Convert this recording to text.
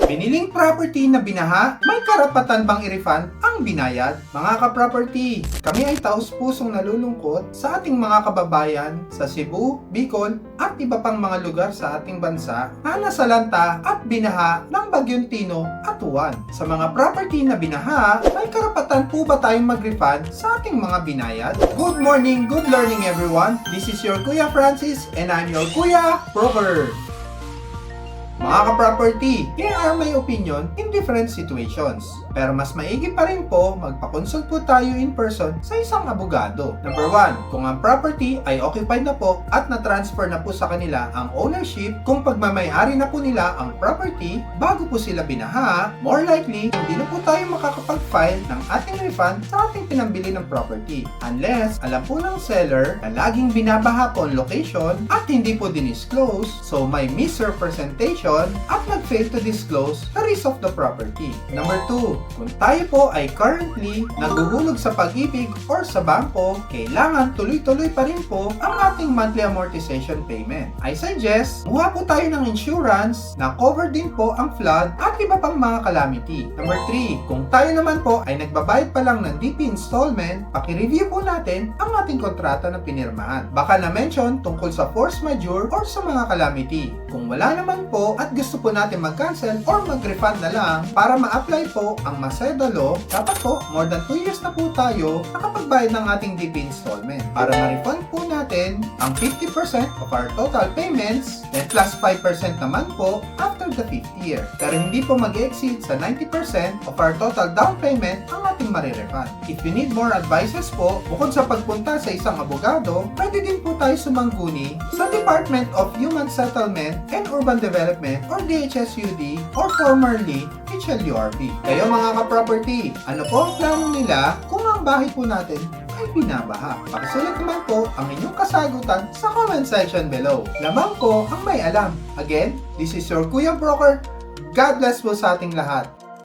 Biniling property na binaha, may karapatan bang i-refund ang binayad? Mga ka-property, kami ay taus-pusong nalulungkot sa ating mga kababayan sa Cebu, Bicol at iba pang mga lugar sa ating bansa na nasalanta at binaha ng Bagyong Tino at Juan. Sa mga property na binaha, may karapatan po ba tayong mag-refund sa ating mga binayad? Good morning, good learning everyone. This is your Kuya Francis and I'm your Kuya Broker. Mga ka-property, here are my opinion in different situations. Pero mas maigi pa rin po, magpa-consult po tayo in person sa isang abogado. Number 1, kung ang property ay occupied na po at na-transfer na po sa kanila ang ownership, kung pagmamayari na po nila ang property bago po sila binaha, more likely, hindi na po tayo makakapag-file ng ating refund sa ating pinambili ng property. Unless, alam po ng seller na laging binabaha po ang location at hindi po dinisclose, so may misrepresentation at nag-fail to disclose the risk of the property. Number 2, kung tayo po ay currently naguhulog sa pag-ibig or sa bangko, kailangan tuloy-tuloy pa rin po ang ating monthly amortization payment. I suggest, muha po tayo ng insurance na cover din po ang flood at iba pang mga calamity. Number 3, kung tayo naman po ay nagbabayad pa lang ng DP installment, paki-review po natin ang ating kontrata na pinirmahan. Baka na-mention tungkol sa force majeure or sa mga calamity. Kung wala naman po at gusto po natin mag-cancel or mag-refund na lang para ma-apply po ang Macedo Law, dapat po more than 2 years na po tayo nakapagbayad ng ating DP installment para ma-refund po natin ang 50% of our total payments then plus 5% naman po after the 5th year. Pero hindi po mag-exceed sa 90% of our total down payment ang ating marirefund. If you need more advices po, bukod sa pagpunta sa isang abogado, pwede din po tayo sumangguni sa Department of Human Settlement and Urban Development or DHSUD or formerly HLURB. Kayo mga ka-property, ano po ang plano nila kung ang bahay po natin ay binabaha? Pakisulat naman po ang inyong kasagutan sa comment section below. Lamang ko ang may alam. Again, this is your Kuya Broker. God bless po sa ating lahat.